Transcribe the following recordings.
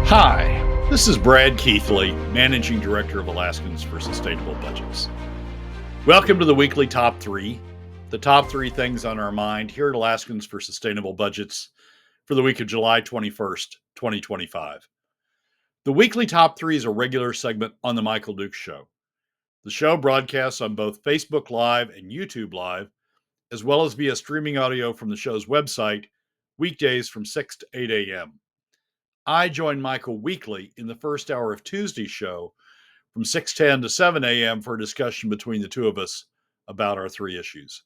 Hi, this is Brad Keithley, Managing Director of Alaskans for Sustainable Budgets. Welcome to the weekly Top 3, the top 3 things on our mind here at Alaskans for Sustainable Budgets for the week of July 21st, 2025. The weekly Top 3 is a regular segment on The Michael Dukes Show. The show broadcasts on both Facebook Live and YouTube Live, as well as via streaming audio from the show's website, weekdays from 6 to 8 a.m. I join Michael weekly in the first hour of Tuesday's show from 6:10 to 7 a.m. for a discussion between the two of us about our 3 issues.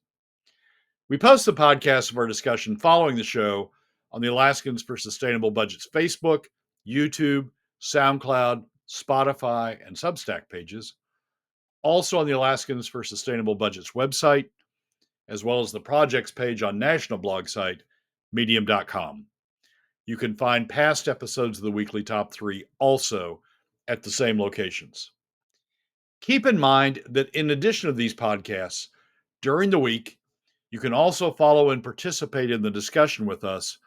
We post the podcast of our discussion following the show on the Alaskans for Sustainable Budgets Facebook, YouTube, SoundCloud, Spotify, and Substack pages. Also on the Alaskans for Sustainable Budgets website, as well as the projects page on national blog site, medium.com. You can find past episodes of the weekly Top 3 also at the same locations. Keep in mind that in addition to these podcasts, during the week, you can also follow and participate in the discussion with us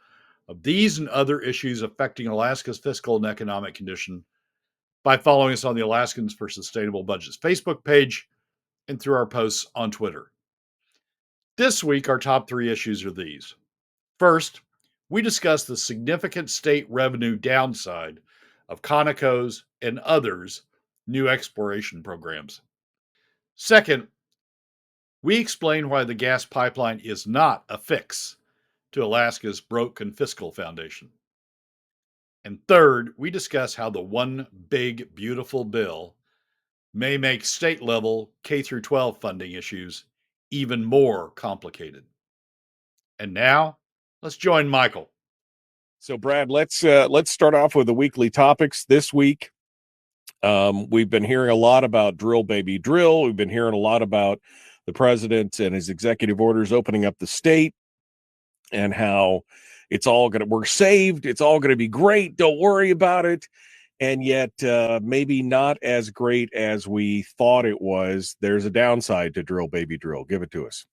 of these and other issues affecting Alaska's fiscal and economic condition by following us on the Alaskans for Sustainable Budgets Facebook page and through our posts on Twitter. This week, our top 3 issues are these. First, we discuss the significant state revenue downside of Conoco's and others' new exploration programs. Second, we explain why the gas pipeline is not a fix to Alaska's broken fiscal foundation. And third, we discuss how the One Big Beautiful Bill may make state-level K-12 funding issues even more complicated. And now, let's join Michael. So, Brad, let's start off with the weekly topics this week. We've been hearing a lot about drill, baby, drill. We've been hearing a lot about the president and his executive orders opening up the state and how we're saved. It's all going to be great. Don't worry about it. And yet, maybe not as great as we thought it was. There's a downside to drill, baby, drill. Give it to us.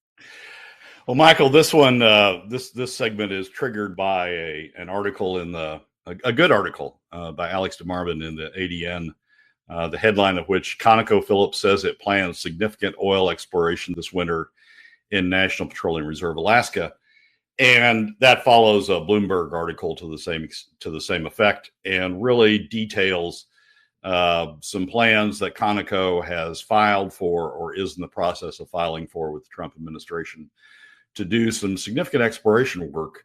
Well, Michael, this one, this segment is triggered by an article in a good article by Alex DeMarvin in the ADN, the headline of which ConocoPhillips says it plans significant oil exploration this winter in National Petroleum Reserve, Alaska, and that follows a Bloomberg article to the same effect, and really details some plans that Conoco has filed for or is in the process of filing for with the Trump administration to do some significant exploration work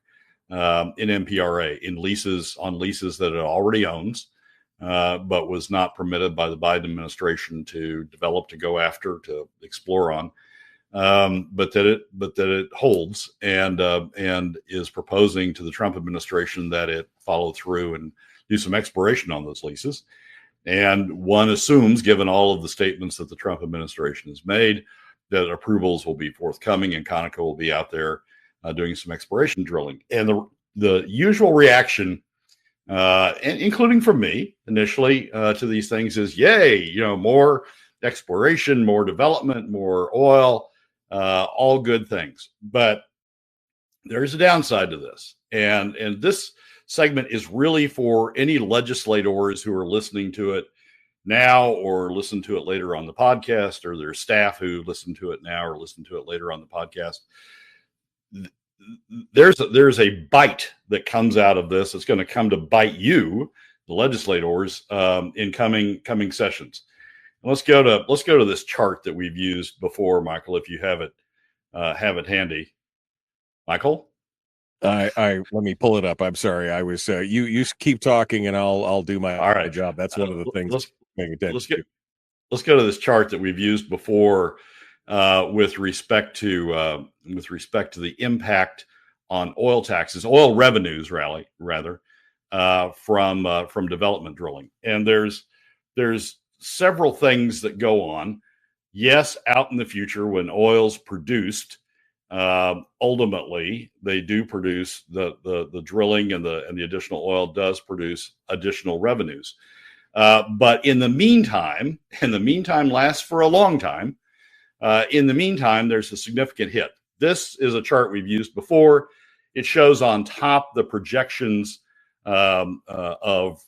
in MPRA on leases that it already owns, but was not permitted by the Biden administration to develop, to go after, to explore on, but that it holds and is proposing to the Trump administration that it follow through and do some exploration on those leases. And one assumes, given all of the statements that the Trump administration has made, that approvals will be forthcoming and Conoco will be out there doing some exploration drilling. And the usual reaction, and including from me initially, to these things is, yay, more exploration, more development, more oil, all good things. But there's a downside to this. And this segment is really for any legislators who are listening to it now or listen to it later on the podcast, or their staff who listen to it now or listen to it later on the podcast. There's a bite that comes out of this. It's going to come to bite you, the legislators, in coming sessions. And let's go to this chart that we've used before, Michael, if you have it handy. Michael? Let me pull it up. I'm sorry. I was you keep talking and I'll do my job. That's one of the things. Let's go to this chart that we've used before with respect to the impact on oil taxes, oil revenues, rather, from development drilling. And there's several things that go on. Yes, out in the future when oil's produced, ultimately they do produce the drilling and the additional oil does produce additional revenues. But in the meantime lasts for a long time. In the meantime, there's a significant hit. This is a chart we've used before. It shows on top the projections of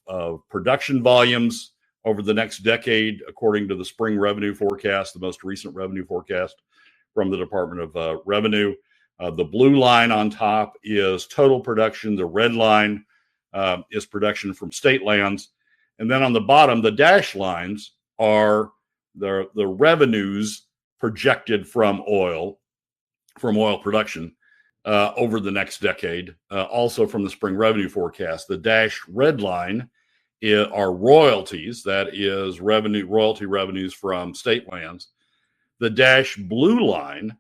production volumes over the next decade, according to the spring revenue forecast, the most recent revenue forecast from the Department of Revenue. The blue line on top is total production. The red line is production from state lands. And then on the bottom, the dashed lines are the revenues projected from oil production over the next decade, also from the spring revenue forecast. The dashed red line are royalties, that is royalty revenues from state lands. The dashed blue line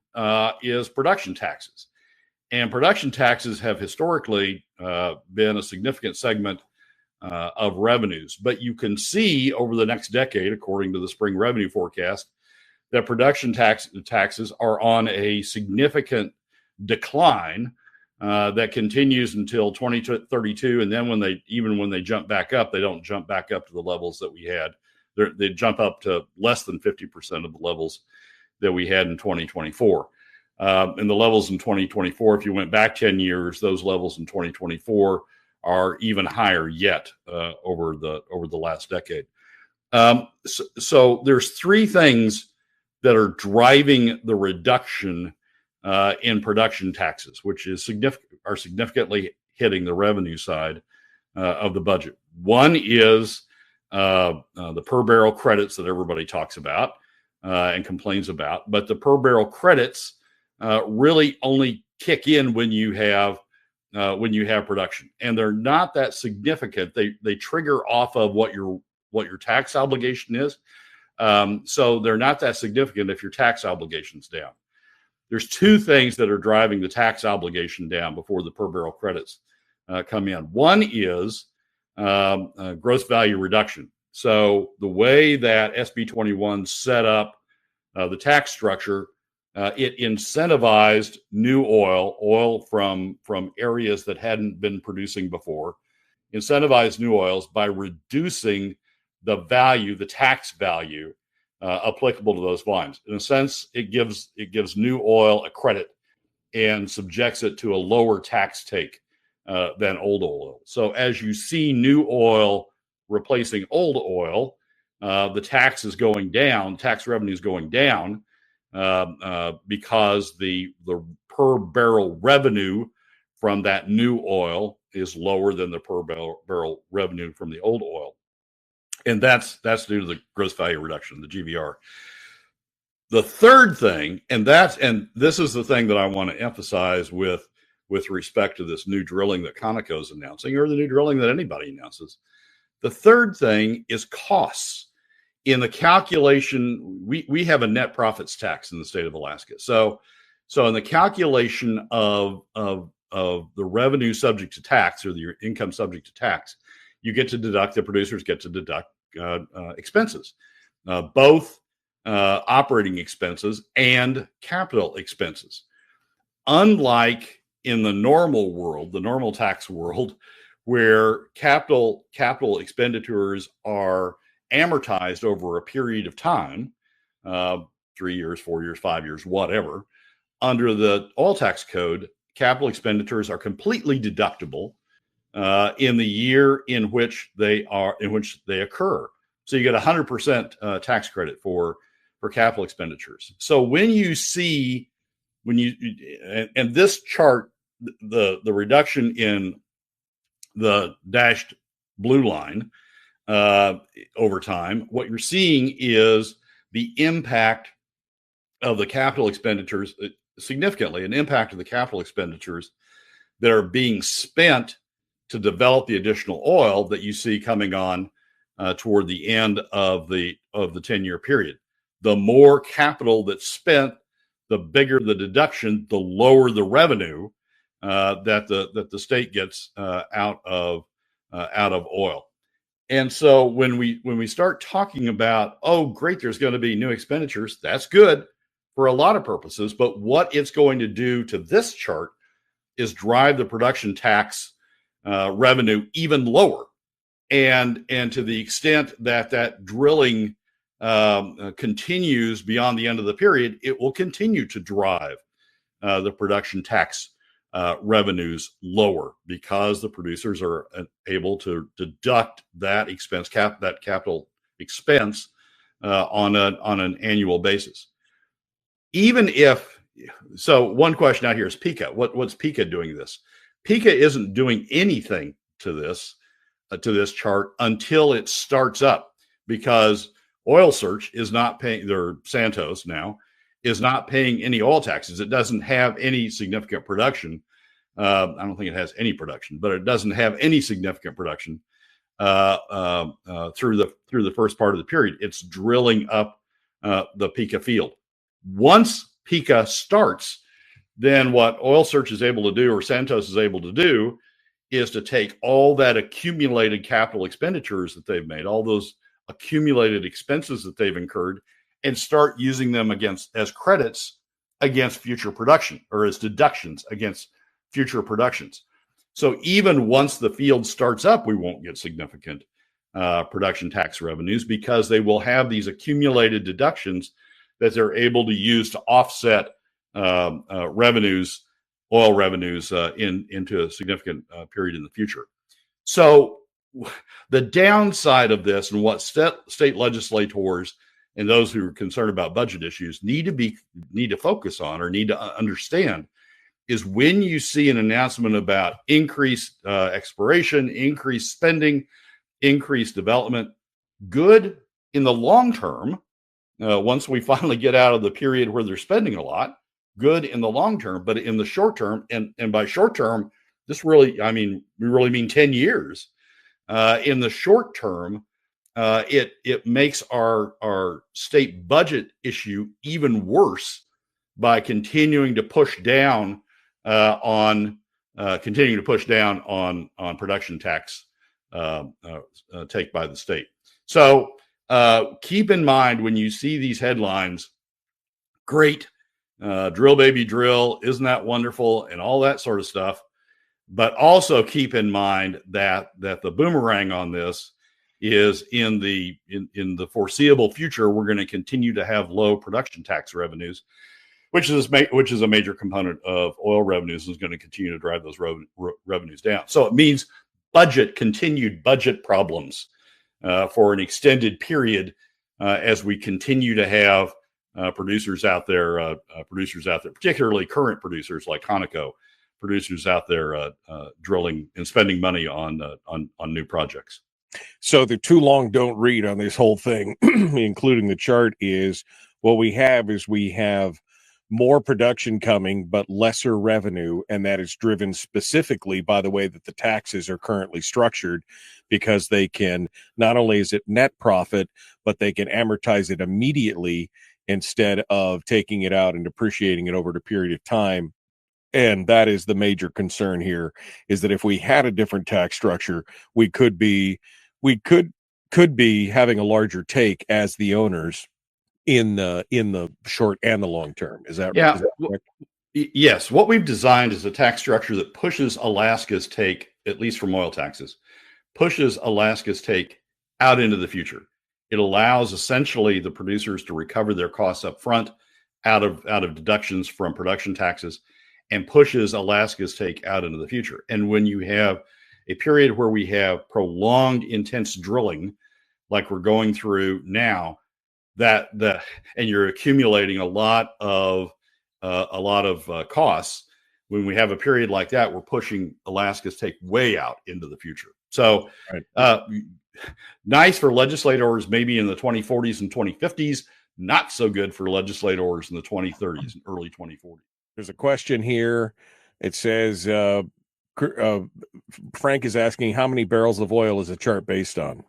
is production taxes. And production taxes have historically been a significant segment of revenues. But you can see over the next decade, according to the spring revenue forecast, that production taxes are on a significant decline that continues until 2032. And then when they jump back up, they don't jump back up to the levels that we had. They jump up to less than 50% of the levels that we had in 2024. And the levels in 2024, if you went back 10 years, those levels in 2024 are even higher yet over the last decade. So there's three things that are driving the reduction in production taxes, which is significantly hitting the revenue side of the budget. One is the per barrel credits that everybody talks about and complains about, but the per barrel credits really only kick in when you have production, and they're not that significant. They trigger off of what your tax obligation is, so they're not that significant if your tax obligation's down. There's two things that are driving the tax obligation down before the per barrel credits come in. One is gross value reduction. So the way that SB 21 set up the tax structure, it incentivized new oil from areas that hadn't been producing before, incentivized new oils by reducing the tax value applicable to those volumes. In a sense, it gives new oil a credit and subjects it to a lower tax take than old oil. So as you see new oil replacing old oil, the tax is going down, tax revenue is going down because the per barrel revenue from that new oil is lower than the per barrel revenue from the old oil. And that's due to the gross value reduction, the GVR. The third thing, and this is the thing that I want to emphasize with respect to this new drilling that Conoco is announcing, or the new drilling that anybody announces. The third thing is costs. In the calculation, we have a net profits tax in the state of Alaska. So in the calculation of the revenue subject to tax, or your income subject to tax, the producers get to deduct expenses, both operating expenses and capital expenses. Unlike in the normal world, the normal tax world, where capital expenditures are amortized over a period of time, 3 years, 4 years, 5 years, whatever. Under the oil tax code, capital expenditures are completely deductible in the year in which they occur. So you get 100% tax credit for capital expenditures. So when this chart, the reduction in the dashed blue line over time, what you're seeing is the impact of the capital expenditures, significantly an impact of the capital expenditures that are being spent to develop the additional oil that you see coming on toward the end of the 10-year period. The more capital that's spent, the bigger the deduction, the lower the revenue that the state gets out of oil. And so when we start talking about, oh, great, there's going to be new expenditures, that's good for a lot of purposes. But what it's going to do to this chart is drive the production tax revenue even lower. And to the extent that drilling continues beyond the end of the period, it will continue to drive the production tax revenues lower because the producers are able to deduct that that capital expense on an annual basis. Even if so, one question out here is PICA. What's PICA doing this? PICA isn't doing anything to this chart until it starts up, because Oil Search is not paying, their Santos now is not paying any oil taxes. It doesn't have any significant production. I don't think it has any production, but it doesn't have any significant production through the first part of the period. It's drilling up the PICA field. Once PICA starts, then what Oil Search is able to do, or Santos is able to do, is to take all that accumulated capital expenditures that they've made, all those accumulated expenses that they've incurred, and start using them as credits against future production, or as deductions against future productions. So even once the field starts up, we won't get significant production tax revenues, because they will have these accumulated deductions that they're able to use to offset revenues, oil revenues, into a significant period in the future. So the downside of this, and what state legislators and those who are concerned about budget issues need to focus on, or need to understand, is when you see an announcement about increased exploration, increased spending, increased development, good in the long term. Once we finally get out of the period where they're spending a lot, good in the long term. But in the short term, and by short term, this really, we really mean 10 years. In the short term, it makes our state budget issue even worse by continuing to push down on production tax take by the state. So keep in mind, when you see these headlines, great, drill baby drill, isn't that wonderful, and all that sort of stuff. But also keep in mind that the boomerang on this is in the foreseeable future, we're going to continue to have low production tax revenues, which is a major component of oil revenues, and is going to continue to drive those revenues down. So it means continued budget problems for an extended period as we continue to have producers out there, particularly current producers like Conoco, producers out there drilling and spending money on new projects. So the too long don't read on this whole thing, including the chart, is what we have more production coming, but lesser revenue. And that is driven specifically by the way that the taxes are currently structured, because they can, not only is it net profit, but they can amortize it immediately instead of taking it out and depreciating it over a period of time. And that is the major concern here, is that if we had a different tax structure, we could be having a larger take as the owners in the short and the long term. Is that correct? Yes. What we've designed is a tax structure that pushes Alaska's take, at least from oil taxes, pushes Alaska's take out into the future. It allows essentially the producers to recover their costs up front out of deductions from production taxes, and pushes Alaska's take out into the future. And when you have a period where we have prolonged, intense drilling, like we're going through now, and you're accumulating a lot of costs. When we have a period like that, we're pushing Alaska's take way out into the future. So, right. Nice for legislators maybe in the 2040s and 2050s. Not so good for legislators in the 2030s and early 2040s. There's a question here. It says, Frank is asking, how many barrels of oil is the chart based on?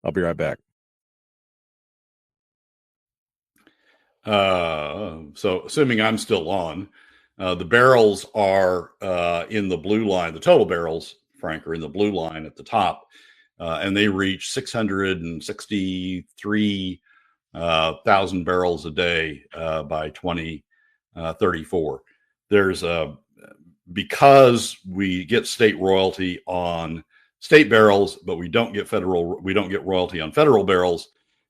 I'll be right back. So assuming I'm still on, the barrels are in the blue line. The total barrels, Frank, are in the blue line at the top, and they reach 663,000 barrels a day by 2034. There's because we get state royalty on state barrels, but we don't get royalty on federal barrels.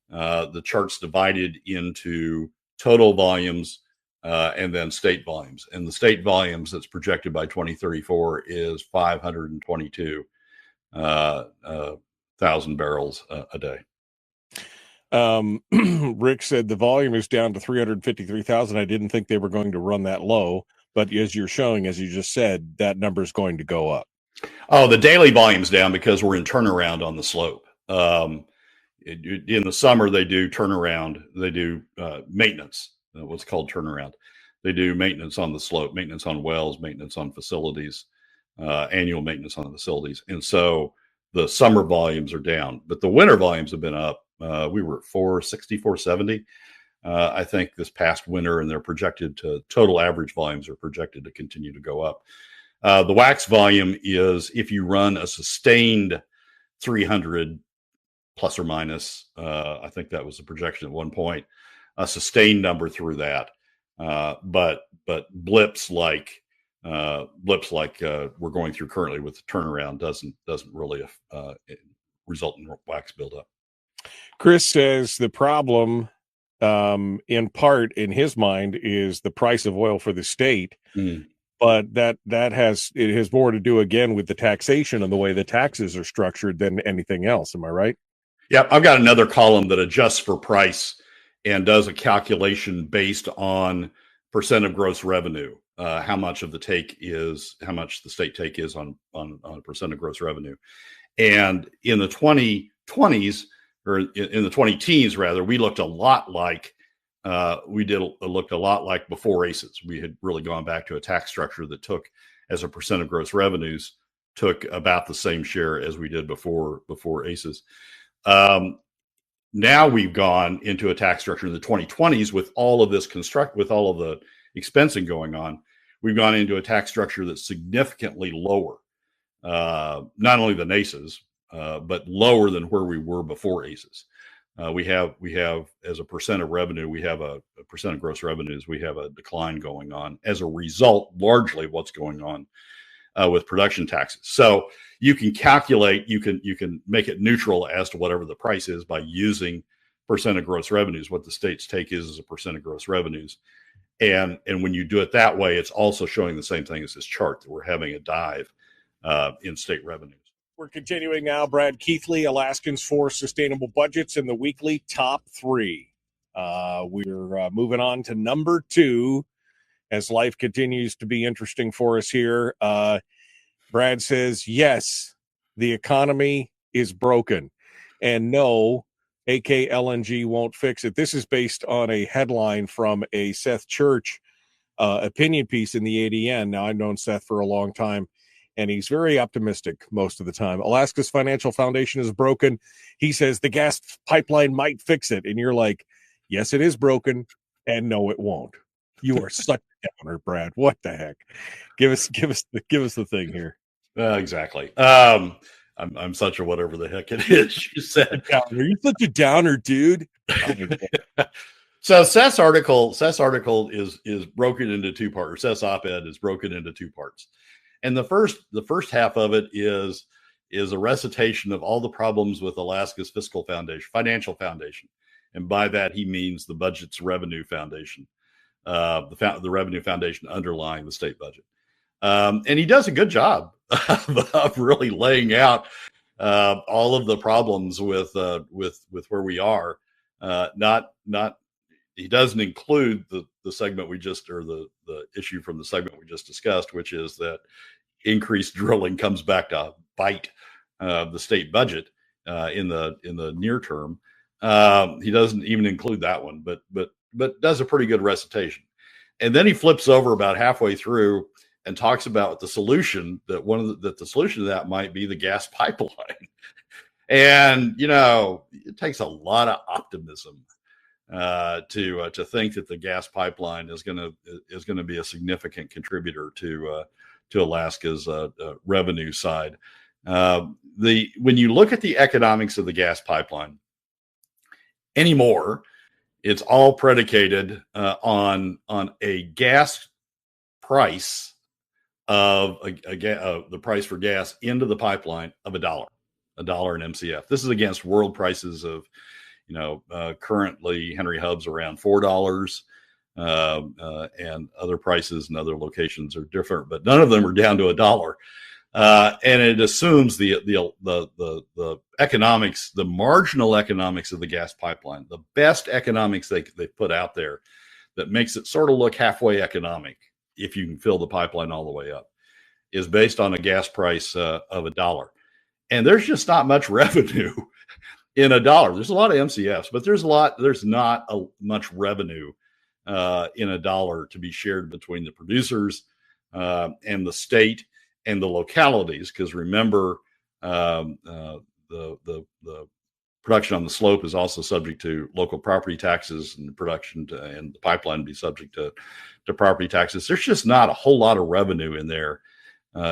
The chart's divided into total volumes and then state volumes. And the state volumes that's projected by 2034 is 522,000 barrels a day. Rick said the volume is down to 353,000. I didn't think they were going to run that low, but as you're showing, as you just said, that number is going to go up. Oh, the daily volume's down because we're in turnaround on the slope. In the summer, they do turnaround. They do maintenance, what's called turnaround. They do maintenance on the slope, maintenance on wells, maintenance on facilities, annual maintenance on the facilities. And so the summer volumes are down, but the winter volumes have been up. We were at 460, 470, I think, this past winter, and they're projected to, total average volumes are projected to continue to go up. The wax volume is, if you run a sustained 300 plus or minus, I think that was the projection at one point, a sustained number through that. But blips like we're going through currently with the turnaround doesn't really result in wax buildup. Chris says the problem, in part, in his mind, is the price of oil for the state. But that has more to do again with the taxation and the way the taxes are structured than anything else. Am I right? Yeah, I've got another column that adjusts for price and does a calculation based on percent of gross revenue, how much of the take is, how much the state take is on a percent of gross revenue. And in the 2020s, or in the 20 teens rather, we looked a lot like looked a lot like before ACEs. We had really gone back to a tax structure that took, as a percent of gross revenues, took about the same share as we did before ACEs. Now we've gone into a tax structure in the 2020s with all of this with all of the expensing going on. We've gone into a tax structure that's significantly lower, not only than ACEs, but lower than where we were before ACEs. We have as a percent of revenue, we have a percent of gross revenues, we have a decline going on as a result, largely of what's going on with production taxes. So you can calculate, you can make it neutral as to whatever the price is by using percent of gross revenues, what the state's take is as a percent of gross revenues. And when you do it that way, it's also showing the same thing as this chart, that we're having a dive in state revenues. We're continuing now. Brad Keithley, Alaskans for Sustainable Budgets, in the weekly top 3. We're moving on to number 2 as life continues to be interesting for us here. Brad says, yes, the economy is broken. And no, AK LNG won't fix it. This is based on a headline from a Seth Church opinion piece in the ADN. Now, I've known Seth for a long time, and he's very optimistic most of the time. Alaska's financial foundation is broken. He says the gas pipeline might fix it. And you're like, yes, it is broken. And no, it won't. You are such a downer, Brad. What the heck? Give us the thing here. Exactly. I'm such a whatever the heck it is, you said. You're such a downer, dude. So Seth's article is broken into 2 parts. Seth's op-ed is broken into 2 parts. And the first half of it is a recitation of all the problems with Alaska's financial foundation. And by that, he means the budget's revenue foundation, the revenue foundation underlying the state budget. And he does a good job of really laying out all of the problems with where we are. He doesn't include the segment we just, or the issue from the segment we just discussed, which is that increased drilling comes back to bite the state budget in the near term. He doesn't even include that one, but does a pretty good recitation. And then he flips over about halfway through and talks about the solution, that the solution to that might be the gas pipeline. And it takes a lot of optimism to think that the gas pipeline is going to be a significant contributor to Alaska's revenue side. When you look at the economics of the gas pipeline anymore, it's all predicated on a gas price of the price for gas into the pipeline of $1 an MCF. This is against world prices of, currently Henry Hub's around $4. and other prices and other locations are different, but none of them are down to $1. And it assumes the economics, the marginal economics of the gas pipeline, the best economics they put out there that makes it sort of look halfway economic if you can fill the pipeline all the way up, is based on a gas price of $1. And there's just not much revenue in $1. There's a lot of MCFs, but there's not much revenue in $1 to be shared between the producers and the state and the localities. Because remember, the production on the slope is also subject to local property taxes, and the production and the pipeline be subject to property taxes. There's just not a whole lot of revenue in there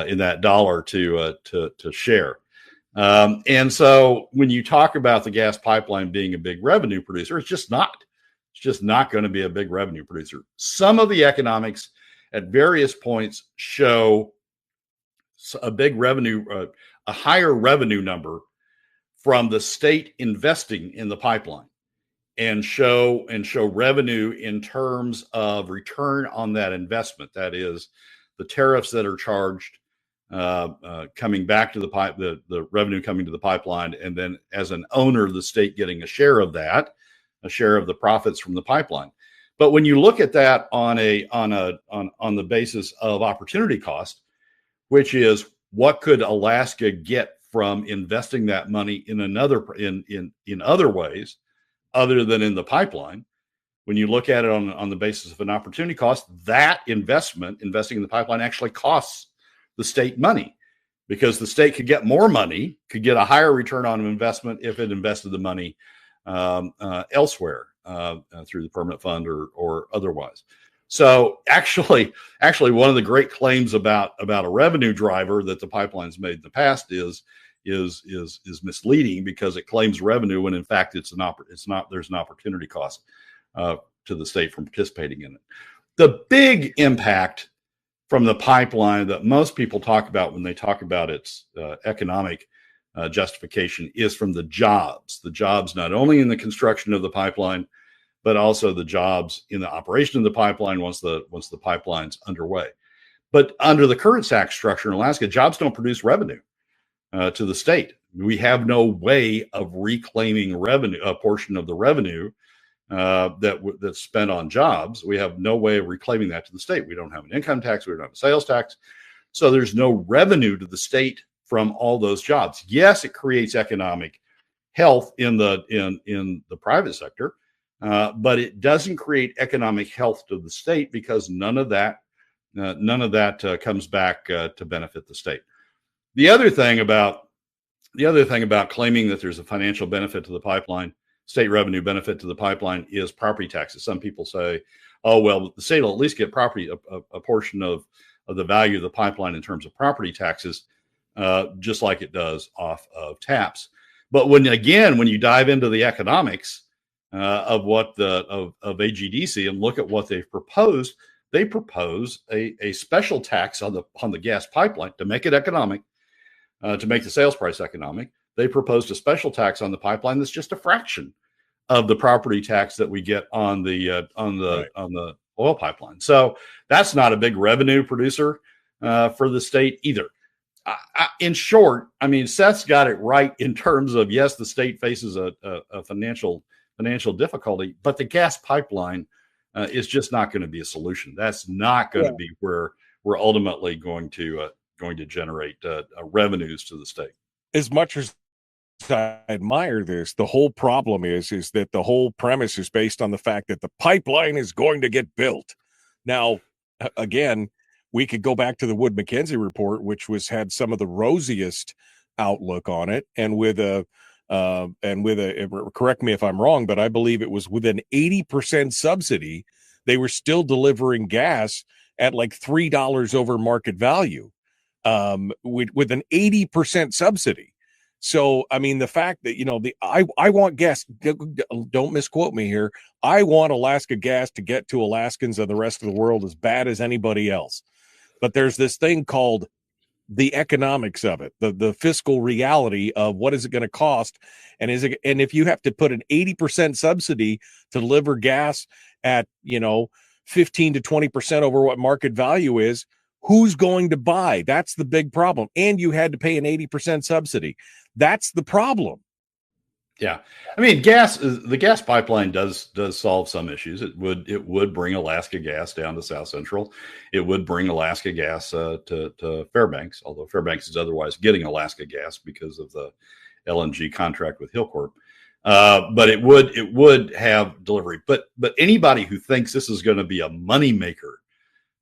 in that dollar to share. And so when you talk about the gas pipeline being a big revenue producer, it's just not. It's just not going to be a big revenue producer. Some of the economics at various points show a big revenue, a higher revenue number from the state investing in the pipeline, and show revenue in terms of return on that investment. That is, the tariffs that are charged coming back to the revenue coming to the pipeline, and then as an owner, the state getting a share of that, a share of the profits from the pipeline. But when you look at that on the basis of opportunity cost, which is what could Alaska get from investing that money in other ways other than in the pipeline, when you look at it on the basis of an opportunity cost, that investing in the pipeline actually costs the state money, because the state could get more money, could get a higher return on investment if it invested the money elsewhere through the permanent fund or otherwise. So actually, one of the great claims about a revenue driver that the pipeline's made in the past is misleading, because it claims revenue when in fact there's an opportunity cost to the state from participating in it. The big impact from the pipeline that most people talk about when they talk about its economic justification is from the jobs not only in the construction of the pipeline, but also the jobs in the operation of the pipeline once the pipeline's underway. But under the current tax structure in Alaska, jobs don't produce revenue to the state. We have no way of reclaiming a portion of the revenue that's spent on jobs. We have no way of reclaiming that to the state. We don't have an income tax. We don't have a sales tax. So there's no revenue to the state from all those jobs. Yes, it creates economic health in the private sector, but it doesn't create economic health to the state, because none of that comes back to benefit the state. The other thing about claiming that there's a financial benefit to the pipeline, state revenue benefit to the pipeline, is property taxes. Some people say, oh, well, the state will at least get a portion of the value of the pipeline in terms of property taxes, just like it does off of taps. But when you dive into the economics of AGDC and look at what they've proposed, they propose a special tax on the gas pipeline to make it economic, to make the sales price economic. They proposed a special tax on the pipeline that's just a fraction of the property tax that we get on the oil pipeline. So that's not a big revenue producer for the state either. In short, I mean, Seth's got it right in terms of, yes, the state faces a financial difficulty, but the gas pipeline is just not going to be a solution. That's not going to be where we're ultimately going to generate revenues to the state. As much as I admire this, the whole problem is that the whole premise is based on the fact that the pipeline is going to get built. Now, again, we could go back to the Wood-Mackenzie report, which had some of the rosiest outlook on it, and with a correct me if I'm wrong, but I believe it was with an 80% subsidy, they were still delivering gas at like $3 over market value, with an 80% subsidy. So, I mean, the fact that, I want gas, don't misquote me here. I want Alaska gas to get to Alaskans and the rest of the world as bad as anybody else. But there's this thing called the economics of it, the fiscal reality of what is it going to cost. And if you have to put an 80% subsidy to deliver gas at, 15 to 20% over what market value is, who's going to buy? That's the big problem. And you had to pay an 80% subsidy. That's the problem. Yeah, I mean, the gas pipeline does solve some issues. It would bring Alaska gas down to South Central. It would bring Alaska gas to Fairbanks, although Fairbanks is otherwise getting Alaska gas because of the LNG contract with Hillcorp. But it would have delivery. But anybody who thinks this is going to be a moneymaker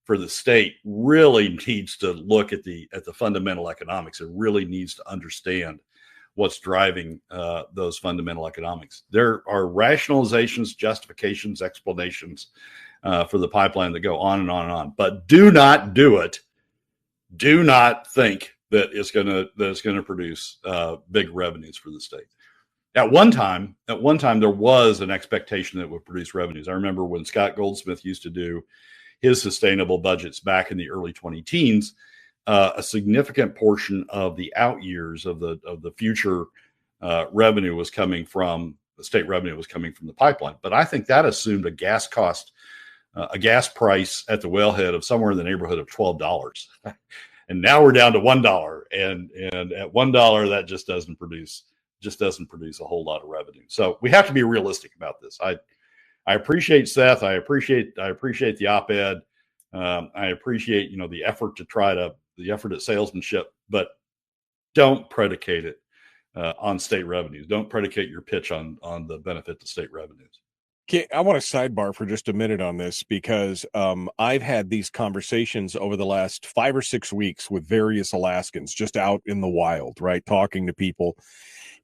for the state really needs to look at the fundamental economics. It really needs to understand what's driving those fundamental economics. There are rationalizations, justifications, explanations for the pipeline that go on and on and on. But do not do it. Do not think that it's going to produce big revenues for the state. At one time, there was an expectation that it would produce revenues. I remember when Scott Goldsmith used to do his sustainable budgets back in the early 2010s. A significant portion of the out years of the future revenue was coming from the state revenue was coming from the pipeline. But I think that assumed a gas price at the wellhead of somewhere in the neighborhood of $12. And now we're down to $1. And at $1, that just doesn't produce a whole lot of revenue. So we have to be realistic about this. I appreciate Seth. I appreciate the op-ed. I appreciate, the effort at salesmanship, but don't predicate it on state revenues. Don't predicate your pitch on the benefit to state revenues. Okay, I want to sidebar for just a minute on this because I've had these conversations over the last 5 or 6 weeks with various Alaskans just out in the wild, right? Talking to people.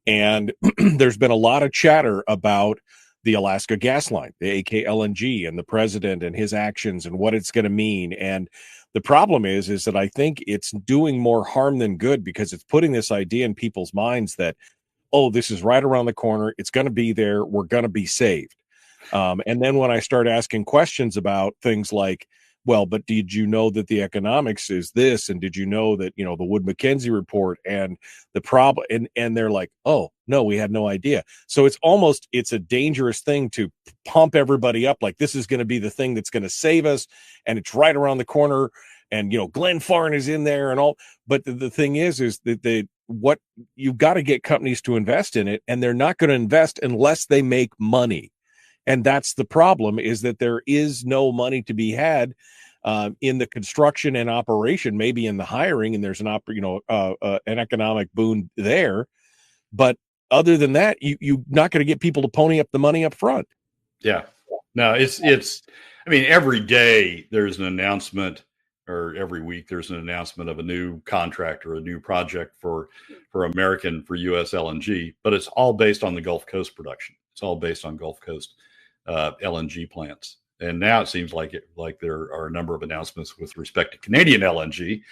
And there's been a lot of chatter about the Alaska gas line, the AK LNG, and the president and his actions and what it's going to mean. And the problem is that I think it's doing more harm than good because it's putting this idea in people's minds that, oh, this is right around the corner. It's going to be there. We're going to be saved. And then when I start asking questions about things like, well, but did you know that the economics is this? And did you know that, the Wood Mackenzie report and the problem? And they're like, oh, no, we had no idea. So it's a dangerous thing to pump everybody up. Like this is going to be the thing that's going to save us. And it's right around the corner. And, Glenn Farn is in there and all. But the thing is that what you've got to get companies to invest in it. And they're not going to invest unless they make money. And that's the problem, is that there is no money to be had in the construction and operation, maybe in the hiring, and there's an economic boon there. But other than that, you're not going to get people to pony up the money up front. Yeah, no, it's. I mean, every day there's an announcement, or every week there's an announcement of a new contract or a new project for U.S. LNG, but it's all based on the Gulf Coast production. It's all based on Gulf Coast LNG plants. And now it seems like there are a number of announcements with respect to Canadian LNG,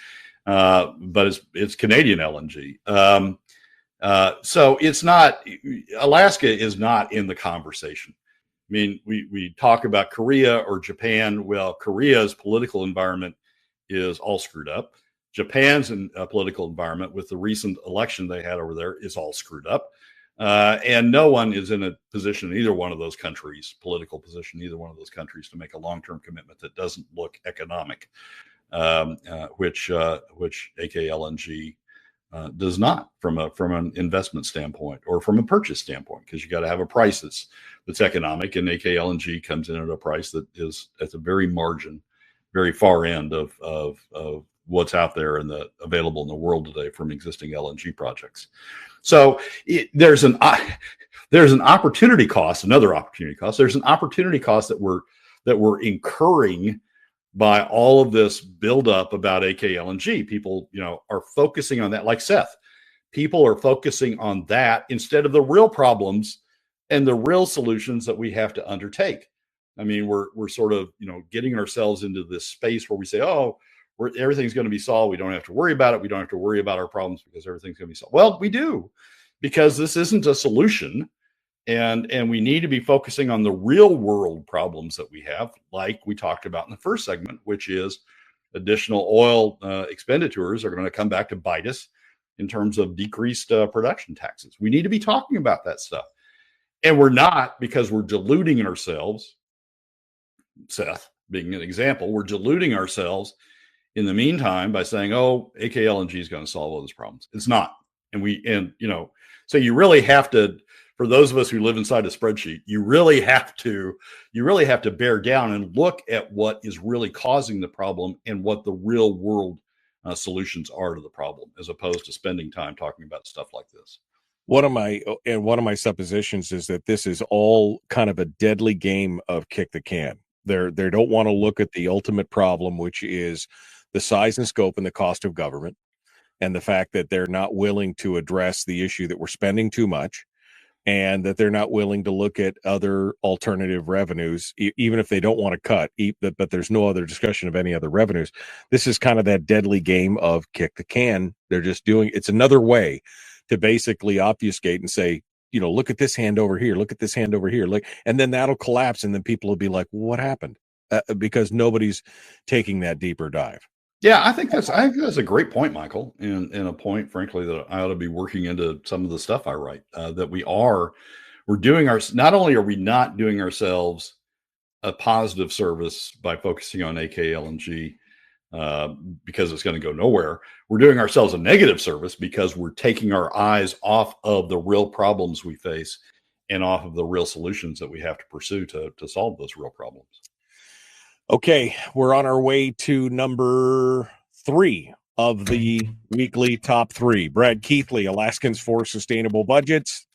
but it's Canadian LNG. So it's not, Alaska is not in the conversation. I mean, we talk about Korea or Japan. Well, Korea's political environment is all screwed up. Japan's political environment with the recent election they had over there is all screwed up. And no one is in a position in either one of those countries, political position, either one of those countries, to make a long-term commitment that doesn't look economic, which AKLNG does not from an investment standpoint or from a purchase standpoint, because you got to have a price that's economic, and AKLNG comes in at a price that is at the very margin, very far end of what's out there and available in the world today from existing LNG projects. So there's an opportunity cost, another opportunity cost. There's an opportunity cost that we're incurring by all of this buildup about AKLNG. People, are focusing on that, like Seth. People are focusing on that instead of the real problems and the real solutions that we have to undertake. I mean, we're sort of, getting ourselves into this space where we say, oh, everything's going to be solved. We don't have to worry about it. We don't have to worry about our problems because everything's going to be solved. Well, we do, because this isn't a solution. And we need to be focusing on the real world problems that we have, like we talked about in the first segment, which is additional oil expenditures are going to come back to bite us in terms of decreased production taxes. We need to be talking about that stuff. And we're not, because we're deluding ourselves, Seth, being an example, we're deluding ourselves in the meantime by saying, oh, AKLNG is going to solve all those problems. It's not. So you really have to, for those of us who live inside a spreadsheet, you really have to bear down and look at what is really causing the problem and what the real world solutions are to the problem, as opposed to spending time talking about stuff like this. One of my suppositions is that this is all kind of a deadly game of kick the can. They don't want to look at the ultimate problem, which is the size and scope and the cost of government, and the fact that they're not willing to address the issue that we're spending too much, and that they're not willing to look at other alternative revenues, even if they don't want to cut, but there's no other discussion of any other revenues. This is kind of that deadly game of kick the can. They're just doing, it's another way to basically obfuscate and say, look at this hand over here, look at this hand over here, and then that'll collapse, and then people will be like, what happened? Because nobody's taking that deeper dive. Yeah, I think that's a great point, Michael, and a point, frankly, that I ought to be working into some of the stuff I write. That not only are we not doing ourselves a positive service by focusing on AKLNG because it's going to go nowhere, we're doing ourselves a negative service because we're taking our eyes off of the real problems we face and off of the real solutions that we have to pursue to solve those real problems. Okay, we're on our way to number 3 of the weekly top 3. Brad Keithley, Alaskans for Sustainable Budgets.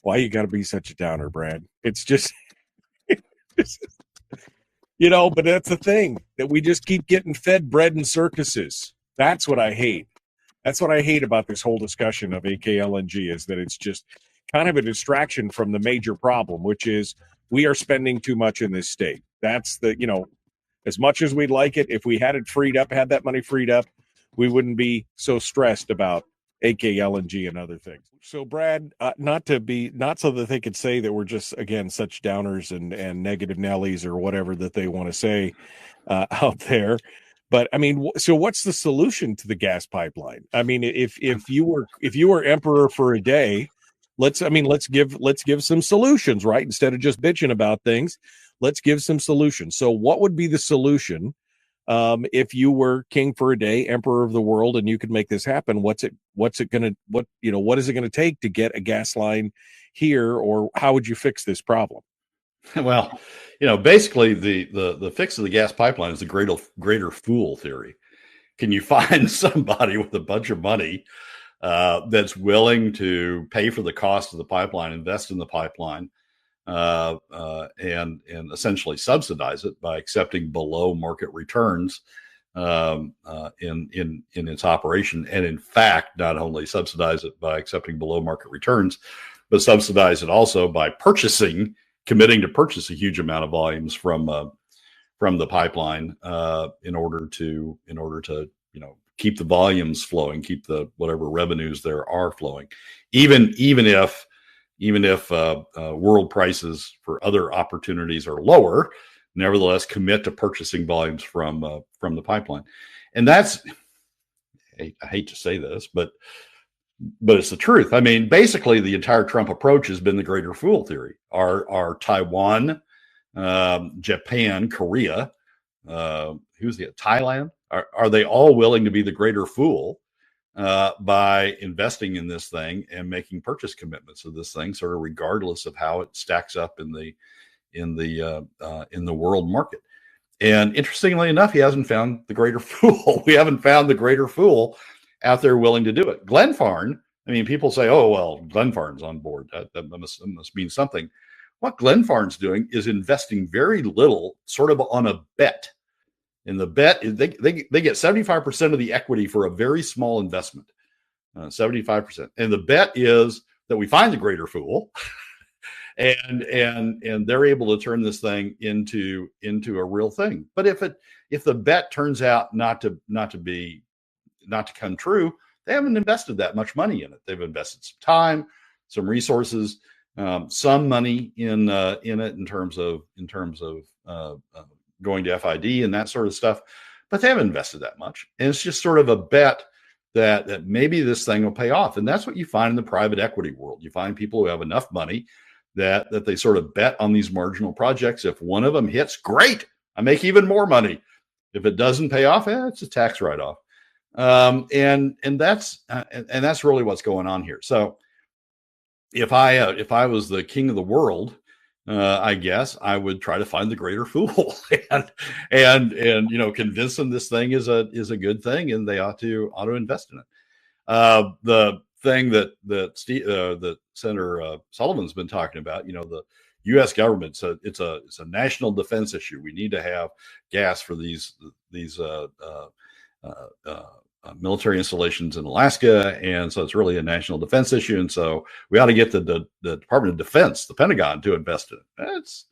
Why you got to be such a downer, Brad? It's just, but that's the thing, that we just keep getting fed bread and circuses. That's what I hate. That's what I hate about this whole discussion of AKLNG, is that it's just kind of a distraction from the major problem, which is we are spending too much in this state. That's as much as we'd like it, if we had that money freed up, we wouldn't be so stressed about AKLNG and other things. So Brad, not so that they could say that we're just, again, such downers and negative Nellies or whatever that they want to say out there. But I mean, so what's the solution to the gas pipeline? I mean, if you were emperor for a day, let's give some solutions, right? Instead of just bitching about things, let's give some solutions. So what would be the solution if you were king for a day, emperor of the world, and you could make this happen? What is it going to take to get a gas line here, or how would you fix this problem? Well, basically the fix of the gas pipeline is the greater fool theory. Can you find somebody with a bunch of money that's willing to pay for the cost of the pipeline, invest in the pipeline, and essentially subsidize it by accepting below market returns in its operation, and in fact, not only subsidize it by accepting below market returns, but subsidize it also by committing to purchase a huge amount of volumes from the pipeline in order to keep the volumes flowing, keep the whatever revenues there are flowing, even if world prices for other opportunities are lower, nevertheless commit to purchasing volumes from the pipeline. And that's, I hate to say this, but it's the truth. I mean, basically the entire Trump approach has been the greater fool theory. Are Taiwan, Japan, Korea, Thailand, are they all willing to be the greater fool by investing in this thing and making purchase commitments of this thing, sort of regardless of how it stacks up in the world market? And interestingly enough, he hasn't found the greater fool. We haven't found the greater fool out there willing to do it. Glenfarne, I mean, people say, oh, well, Glenfarne's on board. That must mean something. What Glenfarne's doing is investing very little, sort of on a bet. And the bet is they get 75% of the equity for a very small investment, 75%. And the bet is that we find the greater fool, and they're able to turn this thing into a real thing. But if the bet turns out not to come true, they haven't invested that much money in it. They've invested some time, some resources, some money in it in terms of going to FID and that sort of stuff, but they haven't invested that much. And it's just sort of a bet that maybe this thing will pay off. And that's what you find in the private equity world. You find people who have enough money that they sort of bet on these marginal projects. If one of them hits, great, I make even more money. If it doesn't pay off, it's a tax write-off. And that's really what's going on here. So if I was the king of the world, I guess I would try to find the greater fool and convince them this thing is a good thing and they ought to invest in it. The thing that Senator Sullivan's been talking about, the U.S. government, so it's a national defense issue. We need to have gas for these military installations in Alaska, and so it's really a national defense issue. And so we ought to get the Department of Defense, the Pentagon, to invest in it. It's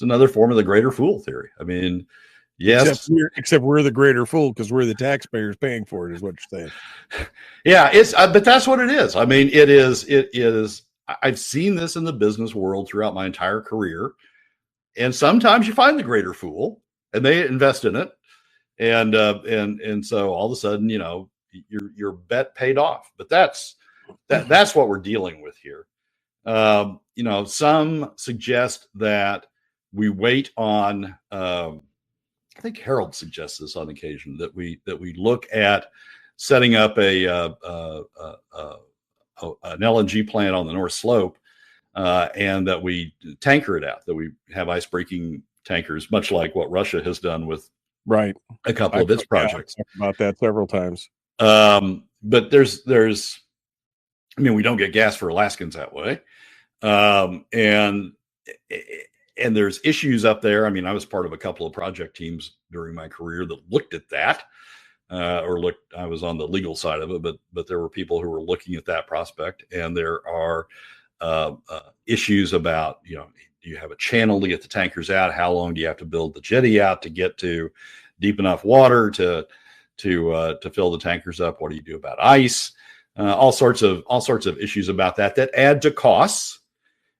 another form of the greater fool theory. I mean, yes, except we're the greater fool because we're the taxpayers paying for it, is what you're saying. Yeah, but that's what it is. I mean, it is. I've seen this in the business world throughout my entire career, and sometimes you find the greater fool, and they invest in it. And so all of a sudden, your bet paid off. But that's what we're dealing with here. Some suggest that we wait on. I think Harold suggests this on occasion, that we look at setting up an LNG plant on the North Slope, and that we tanker it out. That we have ice breaking tankers, much like what Russia has done with. Right. A couple of its projects. I've talked about that several times. But we don't get gas for Alaskans that way. And there's issues up there. I mean, I was part of a couple of project teams during my career that looked at that, I was on the legal side of it, but there were people who were looking at that prospect, and there are issues about, do you have a channel to get the tankers out? How long do you have to build the jetty out to get to deep enough water to fill the tankers up? What do you do about ice? All sorts of issues about that add to costs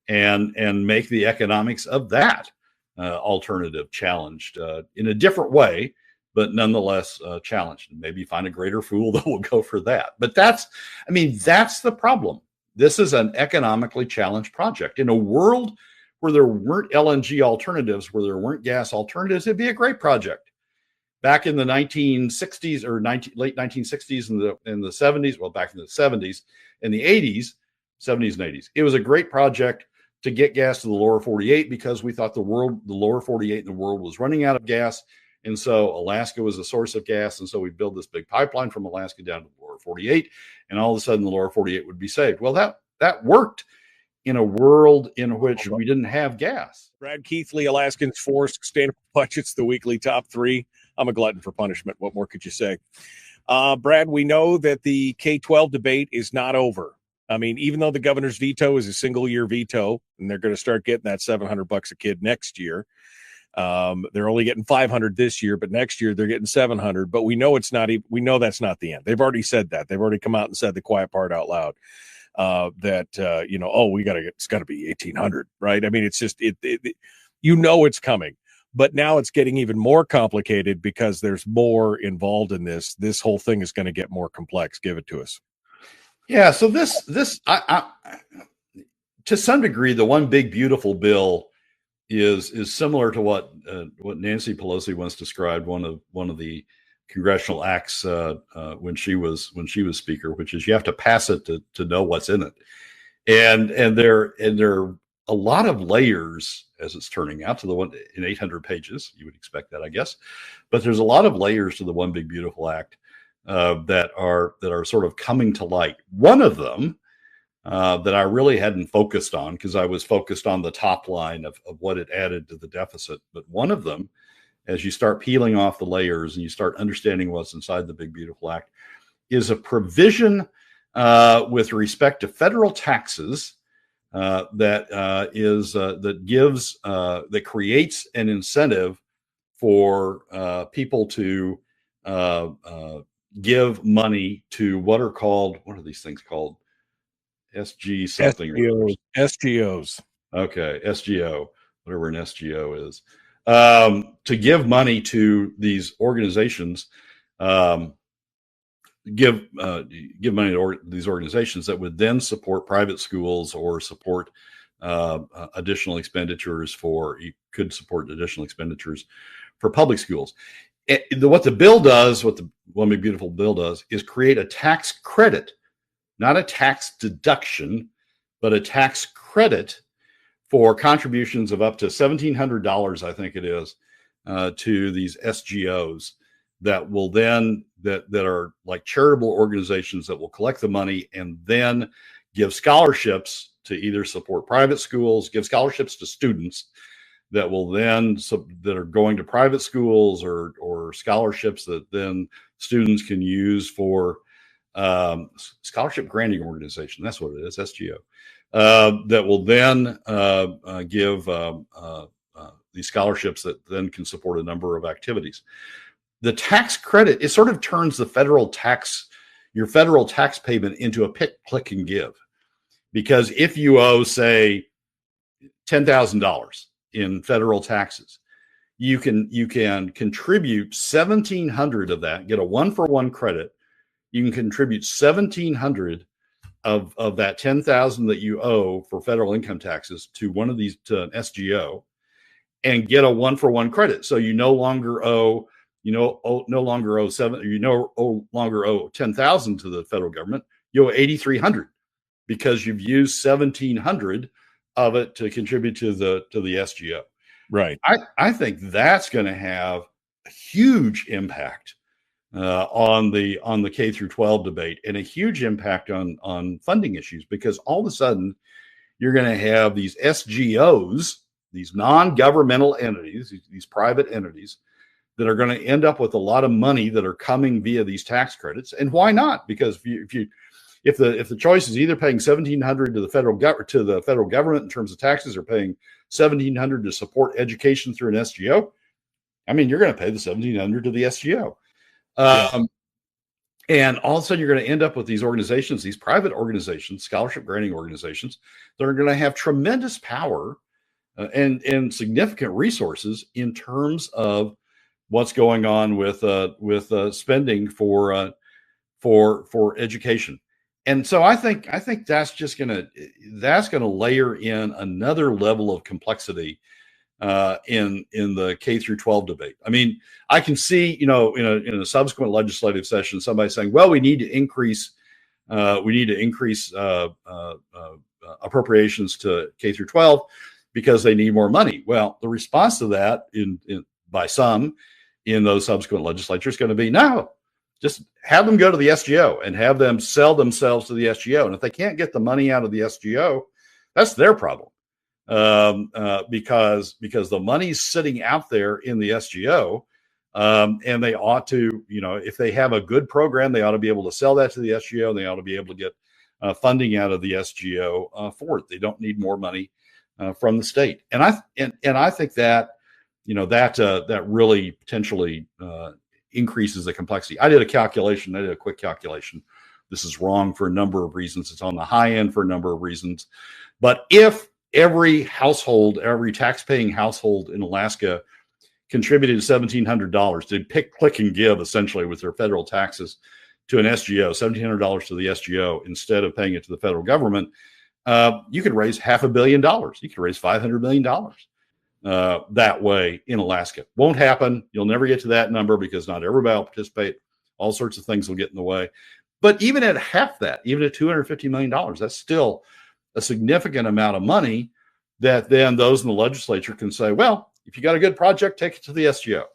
and make the economics of that alternative challenged in a different way, but nonetheless challenged. Maybe find a greater fool that will go for that. But that's the problem. This is an economically challenged project. In a world where there weren't LNG alternatives, where there weren't gas alternatives, it'd be a great project. Back in the 1960s or late 1960s and the 70s, well, back in the 70s and the 80s, 70s and 80s, it was a great project to get gas to the lower 48 because we thought the lower 48 in the world was running out of gas. And so Alaska was a source of gas. And so we built this big pipeline from Alaska down to the lower 48. And all of a sudden the lower 48 would be saved. Well, that worked in a world in which we didn't have gas. Brad Keithley, Alaskans for Sustainable Budgets, the weekly top three. I'm a glutton for punishment. What more could you say? Brad, we know that the K-12 debate is not over. I mean, even though the governor's veto is a single-year veto, and they're going to start getting that $700 a kid next year. They're only getting $500 this year, but next year they're getting $700. But we know it's not. We know that's not the end. They've already said that. They've already come out and said the quiet part out loud. It's got to be $1,800, right? I mean, it's just it's coming. But now it's getting even more complicated because there's more involved in this. This whole thing is going to get more complex. Give it to us. Yeah. So this to some degree, the one big beautiful bill is similar to what Nancy Pelosi once described one of the congressional acts when she was speaker, which is you have to pass it to know what's in it, and there are a lot of layers, as it's turning out, to the one in 800 pages. You would expect that, I guess, but there's a lot of layers to the One Big Beautiful Act that are sort of coming to light. One of them that I really hadn't focused on because I was focused on the top line of what it added to the deficit, but one of them, as you start peeling off the layers and you start understanding what's inside the Big Beautiful Act, is a provision with respect to federal taxes that creates an incentive for people to give money to what are these things called? SG something. SGOs. Okay, SGO, whatever an SGO is. To give money to these organizations, give money to these organizations that would then support private schools or support additional expenditures for, you could support additional expenditures for public schools. What the bill does, what the One Big Beautiful Bill does, is create a tax credit, not a tax deduction, but a tax credit for contributions of up to $1,700, I think it is, to these SGOs that will then, that are like charitable organizations that will collect the money and then give scholarships to either support private schools, give scholarships to students that will then, that are going to private schools, or scholarships that then students can use for scholarship granting organization. That's what it is, SGO. That will then give these scholarships that then can support a number of activities. The tax credit, it sort of turns the federal tax, your federal tax payment, into a pick, click, and give. Because if you owe, say, $10,000 in federal taxes, you can contribute $1,700 of that, get a 1-for-1 credit. You can contribute $1,700 of that $10,000 that you owe for federal income taxes to one of these, to an SGO, and get a 1-for-1 credit. So you no longer owe, no longer owe $10,000 to the federal government. You owe $8,300 because you've used $1,700 of it to contribute to the SGO. Right. I think that's going to have a huge impact on the K through 12 debate, and a huge impact on funding issues, because all of a sudden you're going to have these SGOs, these non-governmental entities, these private entities, that are going to end up with a lot of money that are coming via these tax credits. And why not? Because if the choice is either paying $1,700 to the federal government in terms of taxes, or paying $1,700 to support education through an SGO, I mean, you're going to pay the $1,700 to the SGO. And all of a sudden you're going to end up with these organizations, these private organizations, scholarship granting organizations, that are going to have tremendous power and significant resources in terms of what's going on with spending for education. And so I think that's just going to layer in another level of complexity in the K through 12 debate. I mean, I can see, in a subsequent legislative session, somebody saying, well, we need to increase appropriations to K through 12 because they need more money. Well, the response to that by some in those subsequent legislatures is going to be, no, just have them go to the SGO and have them sell themselves to the SGO. And if they can't get the money out of the SGO, that's their problem. Because the money's sitting out there in the SGO, and they ought to, if they have a good program, they ought to be able to sell that to the SGO, and they ought to be able to get funding out of the SGO for it. They don't need more money from the state. And I think that, that really potentially increases the complexity. I did a quick calculation. This is wrong for a number of reasons. It's on the high end for a number of reasons. But if every household, every tax-paying household in Alaska contributed $1,700, did pick, click, and give essentially with their federal taxes to an SGO, $1,700 to the SGO instead of paying it to the federal government, you could raise $500 million. You could raise $500 million that way in Alaska. Won't happen. You'll never get to that number because not everybody will participate. All sorts of things will get in the way. But even at half that, even at $250 million, that's still a significant amount of money that then those in the legislature can say, well, if you got a good project, take it to the SGO,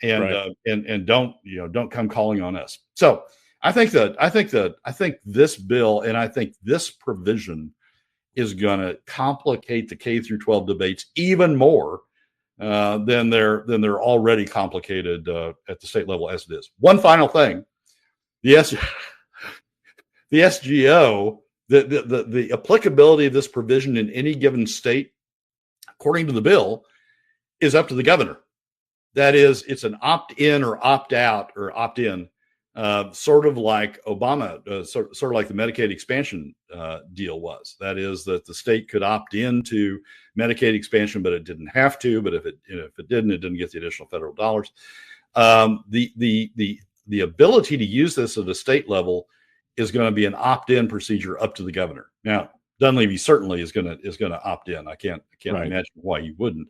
and don't come calling on us. So I think this bill, and I think this provision is going to complicate the K through 12 debates even more than they're already complicated at the state level as it is. One final thing, the SGO. The applicability of this provision in any given state, according to the bill, is up to the governor. That is, it's an opt-in or opt-out or opt-in, sort of like Obama, sort of like the Medicaid expansion deal was. That is, that the state could opt into Medicaid expansion, but it didn't have to. But if it didn't, it didn't get the additional federal dollars. The ability to use this at a state level is going to be an opt-in procedure up to the governor. Now, Dunleavy certainly is gonna opt in. I can't Right. imagine why he wouldn't.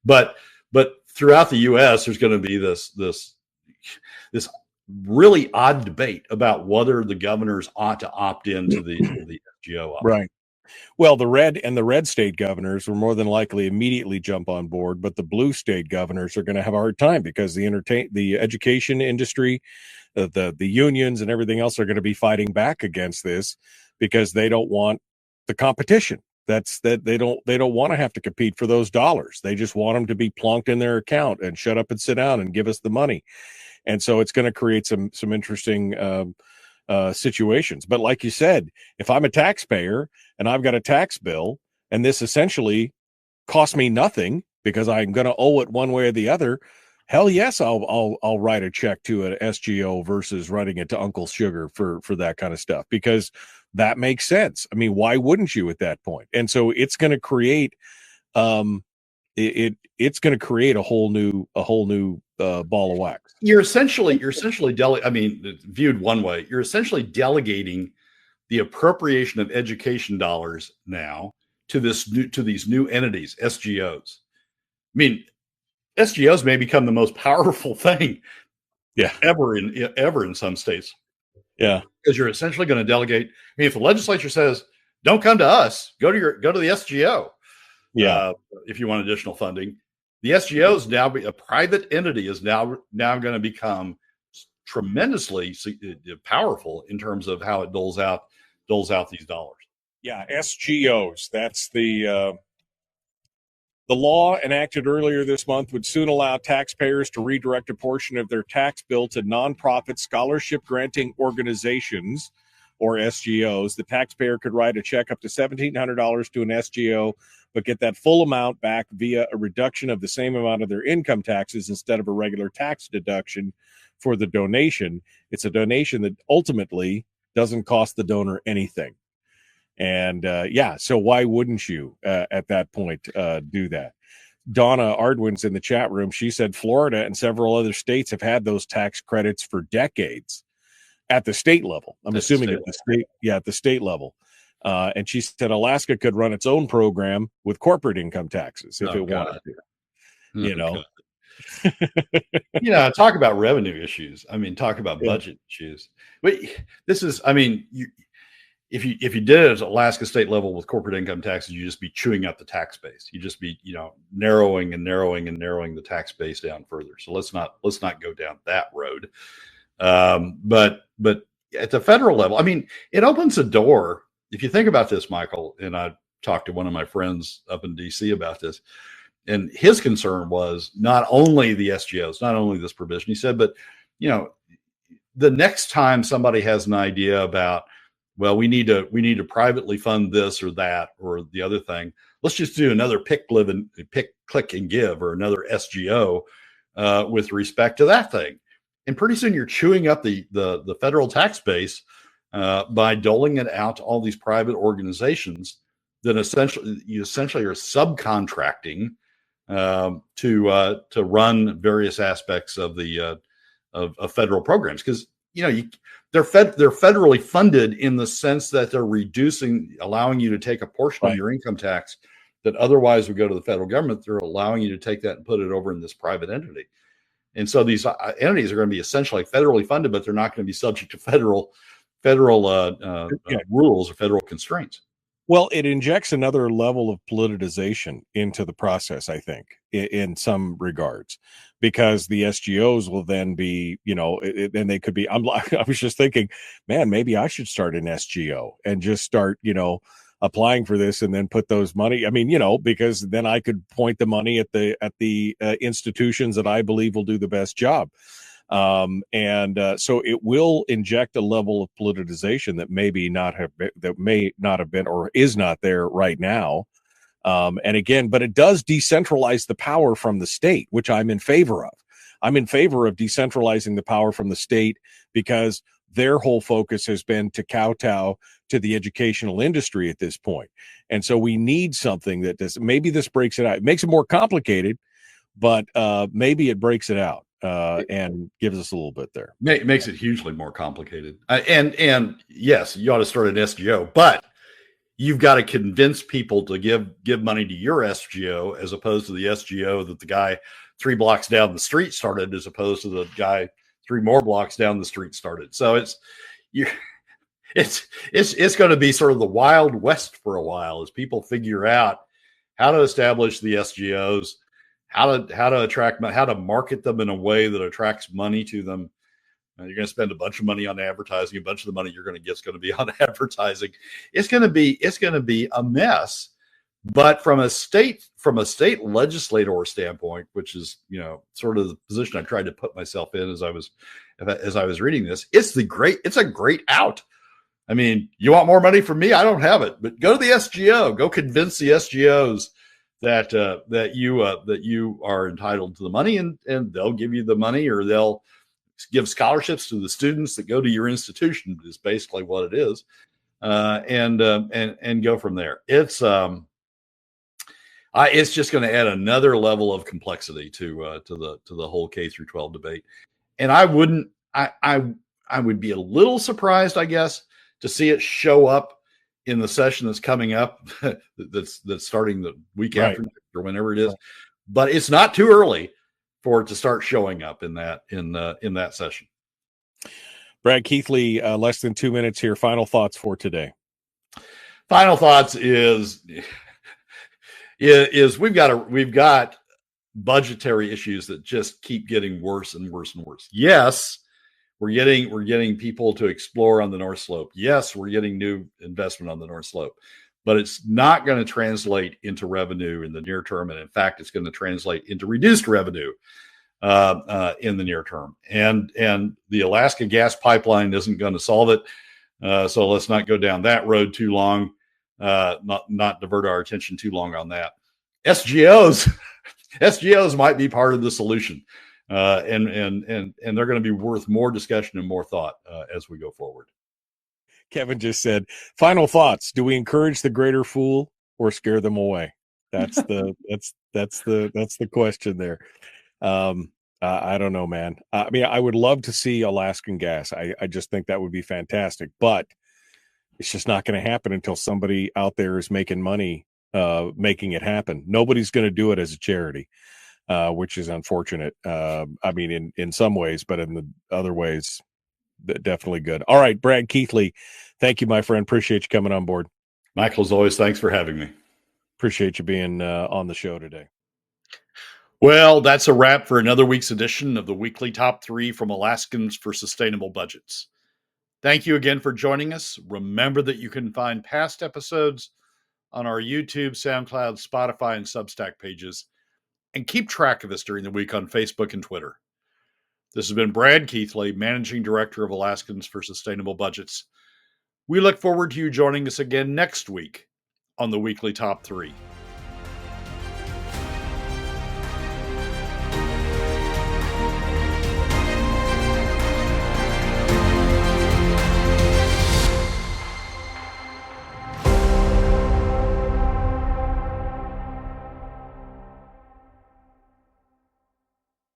But throughout the U.S., there's going to be this really odd debate about whether the governors ought to opt into the SGO option. Right. Well, the red state governors will more than likely immediately jump on board, but the blue state governors are going to have a hard time because the education industry, the unions and everything else are going to be fighting back against this because they don't want the competition. They don't want to have to compete for those dollars. They just want them to be plonked in their account and shut up and sit down and give us the money. And so it's going to create some interesting situations. But like you said, if I'm a taxpayer and I've got a tax bill and this essentially costs me nothing because I'm going to owe it one way or the other, hell yes, I'll write a check to an SGO versus writing it to Uncle Sugar for that kind of stuff, because that makes sense. I mean, why wouldn't you at that point? And so it's going to create it's going to create a whole new ball of wax. You're essentially viewed one way, you're essentially delegating the appropriation of education dollars now to these new entities, SGOs. I mean, SGOs may become the most powerful thing ever in some states. Yeah. Because you're essentially going to delegate. I mean, if the legislature says, don't come to us, go to the SGO. Yeah. If you want additional funding, the SGO is now a private entity is now going to become tremendously powerful in terms of how it doles out these dollars. Yeah. SGOs. That's the law enacted earlier this month would soon allow taxpayers to redirect a portion of their tax bill to nonprofit scholarship granting organizations, or SGOs. The taxpayer could write a check up to $1,700 to an SGO, but get that full amount back via a reduction of the same amount of their income taxes instead of a regular tax deduction for the donation. It's a donation that ultimately doesn't cost the donor anything. And so why wouldn't you at that point do that? Donna Ardwin's in the chat room. She said Florida and several other states have had those tax credits for decades at the state level. I'm assuming at the state level. And she said Alaska could run its own program with corporate income taxes if it wanted to. Talk about revenue issues. I mean, talk about budget issues. But this is, I mean, if you did it at Alaska state level with corporate income taxes, you just be chewing up the tax base. You just be, narrowing the tax base down further. So let's not go down that road. But at the federal level, I mean, it opens a door. If you think about this, Michael, and I talked to one of my friends up in DC about this, and his concern was not only the SGOs, not only this provision. He said, but the next time somebody has an idea about, well, we need to privately fund this or that or the other thing, let's just do another pick, click, and give, or another SGO with respect to that thing. And pretty soon you're chewing up the federal tax base by doling it out to all these private organizations that essentially are subcontracting to run various aspects of the of federal programs, because they're federally funded in the sense that they're allowing you to take a portion of your income tax that otherwise would go to the federal government. They're allowing you to take that and put it over in this private entity. And so these entities are going to be essentially federally funded, but they're not going to be subject to federal rules or federal constraints. Well, it injects another level of politicization into the process, I think, in some regards, because the SGOs will then be, and they could be. I was just thinking, man, maybe I should start an SGO and just start, applying for this and then put those money. I mean, because then I could point the money at the institutions that I believe will do the best job. So it will inject a level of politicization that may not have been or is not there right now. And again, but it does decentralize the power from the state, which I'm in favor of. I'm in favor of decentralizing the power from the state because their whole focus has been to kowtow to the educational industry at this point. And so we need something that does, maybe this breaks it out. It makes it more complicated, but maybe it breaks it out. And gives us a little bit there. Makes it hugely more complicated. And yes, you ought to start an SGO, but you've got to convince people to give money to your SGO as opposed to the SGO that the guy 3 blocks down the street started, as opposed to the guy 3 more blocks down the street started. So it's going to be sort of the Wild West for a while as people figure out how to establish the SGOs, how to attract, how to market them in a way that attracts money to them. You're going to spend a bunch of money on advertising. A bunch of the money you're going to get is going to be on advertising. It's going to be a mess. But from a state legislator standpoint, which is sort of the position I tried to put myself in as I was reading this, it's a great out. I mean, you want more money from me? I don't have it, but go to the SGO. Go convince the SGOs that you are entitled to the money, and they'll give you the money, or they'll give scholarships to the students that go to your institution. Is basically what it is, and go from there. It's just going to add another level of complexity to the whole K through 12 debate, and I would be a little surprised, I guess, to see it show up in the session that's coming up, that's starting the week after or whenever it is. But it's not too early for it to start showing up in that session. Brad Keithley, less than 2 minutes here. Final thoughts for today. Final thoughts is we've got budgetary issues that just keep getting worse and worse and worse. Yes, we're getting people to explore on the North Slope. Yes, we're getting new investment on the North Slope, but it's not going to translate into revenue in the near term. And in fact, it's going to translate into reduced revenue in the near term. And the Alaska gas pipeline isn't going to solve it. So let's not go down that road too long. Not divert our attention too long on that. SGOs might be part of the solution. And they're going to be worth more discussion and more thought as we go forward. Kevin just said, final thoughts. Do we encourage the greater fool or scare them away? That's the question there. I don't know, man. I mean, I would love to see Alaskan gas. I just think that would be fantastic, but it's just not going to happen until somebody out there is making money, making it happen. Nobody's going to do it as a charity. Which is unfortunate. I mean, in some ways, but in the other ways, definitely good. All right, Brad Keithley, thank you, my friend. Appreciate you coming on board. Michael, as always, thanks for having me. Appreciate you being on the show today. Well, that's a wrap for another week's edition of the weekly top 3 from Alaskans for Sustainable Budgets. Thank you again for joining us. Remember that you can find past episodes on our YouTube, SoundCloud, Spotify, and Substack pages, and keep track of us during the week on Facebook and Twitter. This has been Brad Keithley, Managing Director of Alaskans for Sustainable Budgets. We look forward to you joining us again next week on the Weekly Top 3.